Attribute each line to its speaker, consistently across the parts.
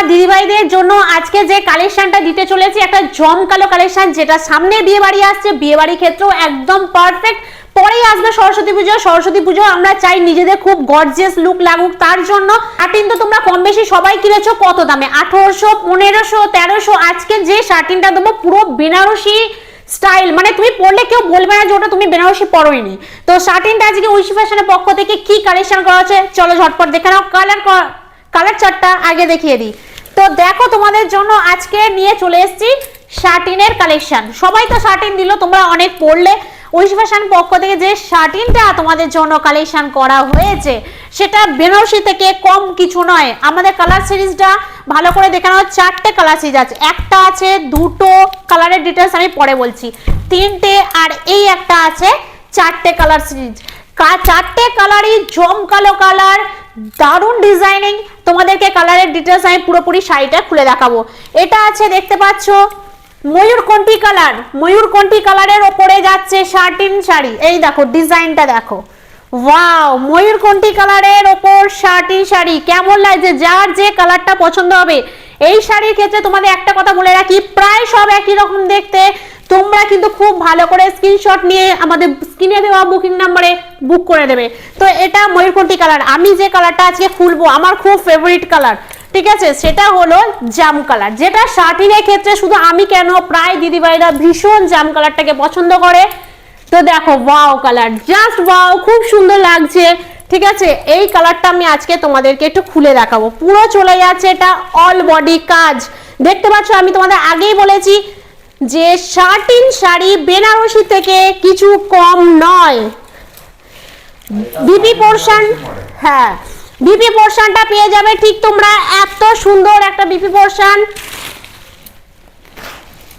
Speaker 1: আমার দিদিভাইদের জন্য আজকে যে কালেকশনটা দিতে চলেছি একটা জমকালো কালেকশন, যেটা সামনে বিয়ে বাড়ি আসছে, বিয়ে বাড়ির ক্ষেত্রেও একদম পারফেক্ট। পরেই আসবে সরস্বতী পুজো আমরা চাই নিজেদের খুব গর্জিয়াস লুক লাগুক, তার জন্য শার্টিন তো তোমরা কম বেশি সবাই কিনেছো কত দামে, 1800, 1500, 1300। আজকে যে শার্টিনটা দেবো পুরো বেনারসি স্টাইল, মানে তুমি পরলে কেউ বলবে না যে ওটা তুমি বেনারসি পরোইনি। তো শার্টিনটা আজকে ঐশী ফ্যাশনের পক্ষ থেকে কি কালেকশন করা হচ্ছে চলো ঝটপট দেখে নাও। কালার চারটা আগে দেখিয়ে দিই। তো দেখো তোমাদের জন্য আজকে নিয়ে চলে এসেছি শার্টিনের কালেকশন। সবাই তো শার্টিন দিল, তোমরা অনেক পরলে। ঐশী ফ্যাশন পক্ষ থেকে যে শার্টিনটা তোমাদের জন্য কালেকশন করা হয়েছে সেটা বেনারসি থেকে কম কিছু নয়। আমাদের কালার সিরিজটা ভালো করে দেখে নাও, 4টে কালার সিরিজ আছে, একটা আছে, দুটো কালারের ডিটেলস আমি পরে বলছি, 3টে, আর এই একটা আছে, 4টে কালার সিরিজ। 4টে কালারই জমকালো কালার, দারুণ ডিজাইনিং। তোমাদেরকে কালারের ডিটেলস আমি পুরোপুরি শাড়িটা খুলে দেখাবো। এটা আছে দেখতে পাচ্ছ ময়ূরকণ্ঠী কালার, ময়ূরকণ্ঠী কালারের ওপরে যাচ্ছে শার্টিন শাড়ি। এই দেখো ডিজাইনটা দেখো, ওয়াও, ময়ূরকণ্ঠী কালারের ওপর শার্টিন শাড়ি। কেমন লাগছে? যার যে কালারটা পছন্দ হবে। এই শাড়ির ক্ষেত্রে তোমাদের একটা কথা বলে রাখি, প্রায় সব একই রকম দেখতে। তোমরা কিন্তু খুব ভালো করে স্ক্রিনশট নিয়ে আমাদের স্ক্রিনে দেওয়া বুকিং নাম্বারে বুক করে দেবে। তো এটা ময়ূরকণ্ঠী কালার। আমি যে কালারটা আজকে খুলবো আমার খুব ফেভারিট কালার, ঠিক আছে, সেটা হলো জাম কালার, যেটা শার্টিনের ক্ষেত্রে শুধু আমি কেন প্রায় দিদিভাইরা ভীষণ জাম কালারটাকে পছন্দ করে। তো দেখো ওয়াও কালার, জাস্ট ওয়াও, খুব সুন্দর লাগছে। ঠিক আছে, এই কালারটা আমি আজকে তোমাদেরকে একটু খুলে দেখাবো। পুরো চলে যাচ্ছে এটা অল বডি কাজ। দেখতে পাচ্ছ আমি তোমাদের আগেই বলেছি যে শার্টিন শাড়ি বেনারসি থেকে কিছু কম নয়। বিপি পোর্শন, হ্যাঁ বিপি পোর্শনটা পেয়ে যাবে ঠিক তোমরা, এত সুন্দর একটা বিপি পোর্শন।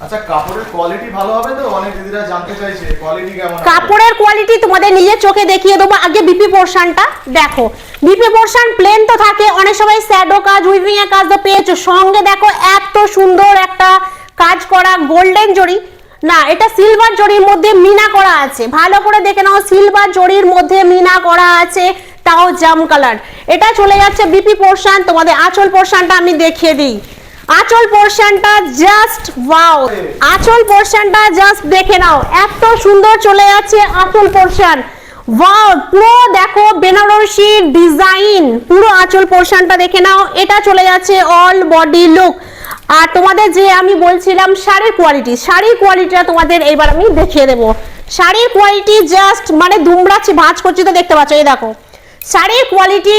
Speaker 2: আচ্ছা, কাপড়ের কোয়ালিটি ভালো হবে তো? অনেক দিদিরা জানতে চাইছে কোয়ালিটি কেমন হবে।
Speaker 1: কাপড়ের কোয়ালিটি তোমাদের নিজের চোখে দেখিয়ে দেবো। আগে বিপি পোর্শনটা দেখো। বিপি পোর্শন প্লেন তো থাকে, অনেক সময় শ্যাডো কাজ, উইভিং এর কাজ তো পেয়েছো, সঙ্গে দেখো এত সুন্দর একটা কাজ করা গোল্ডেন জরি, না এটা সিলভার জরির মধ্যে মিনা করা আছে। ভালো করে দেখে নাও, সিলভার জরির মধ্যে মিনা করা আছে, তাও জাম কালার। এটা চলে যাচ্ছে বিপি পোর্শন। তোমাদের আঁচল পোর্শনটা আমি দেখিয়ে দিই। আঁচল পোর্শনটা জাস্ট ওয়াও, আঁচল পোর্শনটা জাস্ট দেখে নাও, এত সুন্দর চলে যাচ্ছে আঁচল পোর্শন। ওয়াও, পুরো দেখো বেনারসি ডিজাইন, পুরো আঁচল পোর্শনটা দেখে নাও। এটা চলে যাচ্ছে অল বডি লুক। আর তোমাদের যে আমি বলছিলাম শাড়ির কোয়ালিটি, শাড়ির কোয়ালিটিটা তোমাদের এবার আমি দেখিয়ে দেবো। শাড়ির কোয়ালিটি জাস্ট মানে দুমড়াচ্ছি, ভাঁজ করছি তো দেখতে পাচ্ছ। এই দেখো শাড়ির কোয়ালিটি,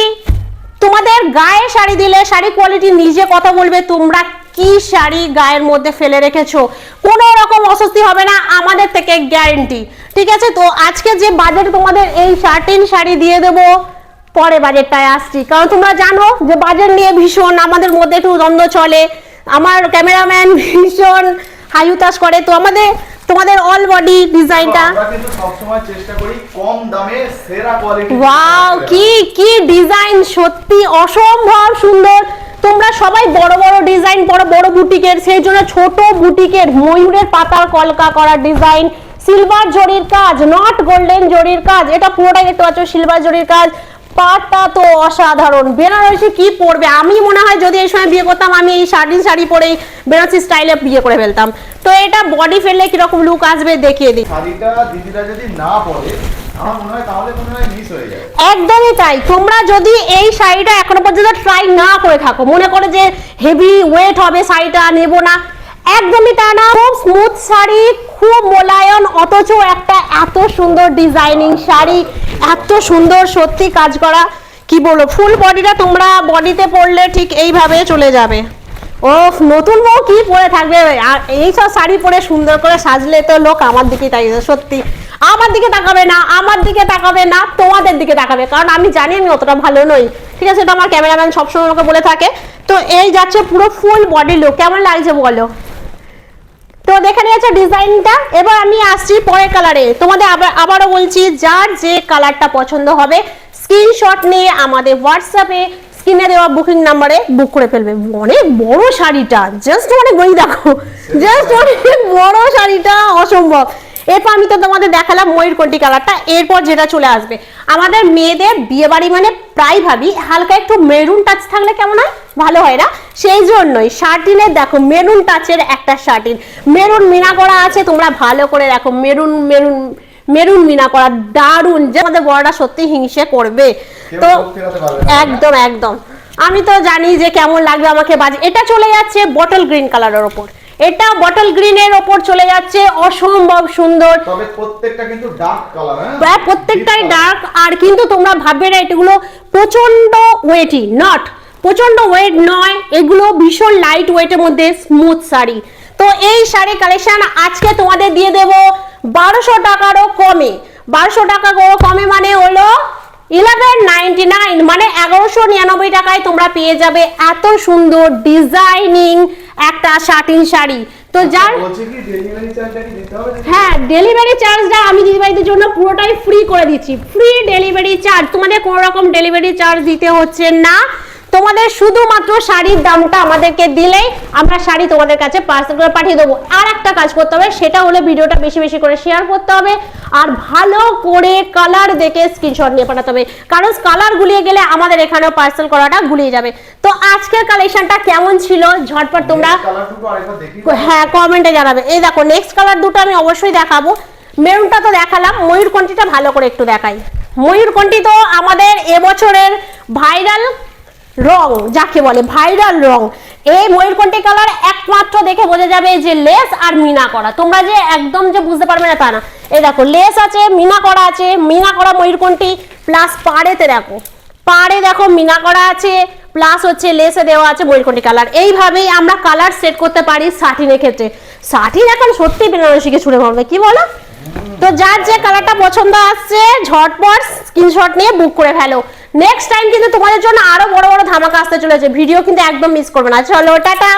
Speaker 1: তোমাদের গায়ে শাড়ি দিলে শাড়ির কোয়ালিটি নিজে কথা বলবে তোমরা কি শাড়ি গায়ের মধ্যে ফেলে রেখেছো, কোনো রকম অস্বস্তি হবে না আমাদের থেকে গ্যারেন্টি। ঠিক আছে, তো আজকে যে বাজেট তোমাদের এই শার্টিন শাড়ি দিয়ে দেবো, পরে বাজেটটায় আসছি, কারণ তোমরা জানো যে বাজেট নিয়ে ভীষণ আমাদের মধ্যে একটু দ্বন্দ্ব চলে। আমার ক্যামেরাম্যান ভীষণ হাইউতাস করে। তো তোমাদের অল বডি ডিজাইনটা
Speaker 2: আমরা কিন্তু সব সময় চেষ্টা করি কম দামে সেরা কোয়ালিটি।
Speaker 1: ওয়াও, কি ডিজাইন, সত্যি অসম্ভব সুন্দর। তোমরা সবাই বড় বড় ডিজাইন পরো, বড় বুটিকের, সেই জন্য ছোট বুটিকের ময়ূরের পাতার কলকা করা ডিজাইন, সিলভার জরির কাজ, নট গোল্ডেন জরির কাজ। এটা পুরোটাই দেখতে পাচ্ছ সিলভার জরির কাজ। পাটটা তো অসাধারণ। বেনারসি কি পরবে, আমি মনে হয় যদি এই সময় বিয়ে করতাম আমি এই শার্টিন শাড়ি পরেই বেনারসি স্টাইলে বিয়ে করে ফেলতাম। তো এটা বডি ফেললে কিরকম লুক আসবে দেখিয়ে দিই।
Speaker 2: শাড়িটা দিদিরা যদি না পরে আমার মনে হয় তাহলে মনে হয় মিস হয়ে যায়।
Speaker 1: একদমই তাই। তোমরা যদি এই শাড়িটা এখনো পর্যন্ত ট্রাই না করে থাকো, মনে করে যে হেভি ওয়েট হবে শাড়িটা নেবো না, একদমই তা না। খুব স্মুথ শাড়ি, খুব মোলায়ম, অথচ একটা এত সুন্দর ডিজাইনিং শাড়ি, এত সুন্দর সত্যি কাজ করা, কি বলবো। ফুল বডিটা তোমরা বডিতে পরলে ঠিক এইভাবে চলে যাবে। ও নতুন বউ কি পরে থাকবে, আর এইসব শাড়ি পরে সুন্দর করে সাজলে তো লোক আমার দিকেই তাকিয়ে, সত্যি আমার দিকে তাকাবে না, আমার দিকে তাকাবে না, তোমাদের দিকে তাকাবে, কারণ আমি জানি আমি অতটা ভালো নই। ঠিক আছে, এটা আমার ক্যামেরাম্যান সবসময় আমাকে বলে থাকে। তো এই যাচ্ছে পুরো ফুল বডি লুক, কেমন লাগছে বলো। তো দেখে নিয়েছে ডিজাইনটা। এবার আমি আসছি পরের কালারে। তোমাদের আবারও বলছি, যার যে কালারটা পছন্দ হবে স্ক্রিনশট নিয়ে আমাদের হোয়াটসঅ্যাপে স্ক্রিনে দেওয়া বুকিং নাম্বারে বুক করে ফেলবে। অনেক বড় শাড়িটা, জাস্ট অনেক বই দেখো, জাস্ট অনেক বড় শাড়িটা অসম্ভব। এরপর আমি তো তোমাদের দেখালাম ময়ূরকণ্ঠী কালারটা। এরপর যেটা চলে আসবে আমাদের মেয়েদের বিয়ে বাড়ি মানে প্রায় ভাবি হালকা একটু মেরুন টাচ থাকলে কেমন হয়, ভালো হয় না? সেই জন্যই শার্টিনের দেখো মেরুন টাচের একটা শার্টিন, মেরুন মিনা করা আছে, তোমরা ভালো করে দেখো মেরুন মেরুন মেরুন মিনা করা, দারুন, যে আমাদের বড়রা সত্যি হিংসে করবে। তো একদম একদম আমি তো জানি যে কেমন লাগবে আমাকে বাজে। এটা চলে যাচ্ছে বটল গ্রিন কালারের ওপর, এটা বটল গ্রিনের ওপর চলে যাচ্ছে, অসম্ভব সুন্দর।
Speaker 2: তবে প্রত্যেকটা কিন্তু ডার্ক কালার,
Speaker 1: হ্যাঁ প্রত্যেকটাই ডার্ক। আর কিন্তু তোমরা ভাববে না এগুলো প্রচন্ড ওয়েটি, নট প্রচন্ড ওয়েট নয়, এগুলো ভীষণ লাইট ওয়েটের মধ্যে স্মুথ শাড়ি। তো এই শাড়ি কালেকশন আজকে তোমাদের দিয়ে দেব 1200 টাকারও কমে। 1200 টাকা কমে মানে হলো 1199, মানে 1199 টাকায় তোমরা পেয়ে যাবে এত সুন্দর ডিজাইনিং একটা শার্টিন শাড়ি। তো যার হ্যাঁ ডেলিভারি চার্জটা আমি দিদিভাইদের জন্য পুরোটাই ফ্রি করে দিচ্ছি, ফ্রি ডেলিভারি চার্জ, তোমাদের কোনো রকম ডেলিভারি চার্জ দিতে হচ্ছে না। তোমাদের শুধুমাত্র শাড়ির দামটা আমাদেরকে দিলেই আমরা শাড়ি তোমাদের কাছে পার্সেল করে পাঠিয়ে দেবো। আর একটা কাজ করতে হবে, সেটা হলো ভিডিওটা বেশি বেশি করে শেয়ার করতে হবে আর ভালো করে কালার দেখে স্ক্রিনশট নিয়ে পাঠাতে হবে, কারণ কালার গুলিয়ে গেলে আমাদের এখানেও পার্সেল করাটা গুলিয়ে যাবে। তো আজকের কালেকশনটা কেমন ছিল ঝটপট তোমরা হ্যাঁ কমেন্টে জানাবে। এই দেখো নেক্সট কালার দুটো আমি অবশ্যই দেখাবো, মেরুনটা তো দেখালাম, ময়ূরকণ্ঠীটা ভালো করে একটু দেখাই। ময়ূরকণ্ঠী তো আমাদের এবছরের ভাইরাল রং, যাকে বলে ভাইরাল রং। এই ময়ূরকণ্ঠী কালার একমাত্র দেখে বোঝা যাবে যে লেস আর মিনা করা, তোমরা যে একদম যে বুঝতে পারবে না তা না। এই দেখো লেস আছে, মিনা করা আছে, মিনা করা ময়ূরকণ্ঠী প্লাস পাড়েতে দেখো, পাড়ে দেখো মিনা করা আছে প্লাস হচ্ছে লেসে দেওয়া আছে ময়ূরকণ্ঠী কালার। এইভাবেই আমরা কালার সেট করতে পারি শার্টিনের ক্ষেত্রে। শার্টিন এখন সত্যি বেনারসিকে ছুড়ে মারবে, কি বলো? তো যার যে কালারটা পছন্দ আসছে ঝটপট স্ক্রিনশট নিয়ে বুক করে ফেলো। নেক্সট টাইম কিন্তু তোমাদের জন্য আরো বড় বড় ধামাকা আসতে চলেছে, ভিডিও কিন্তু একদম মিস করবে না। চলো টাটা।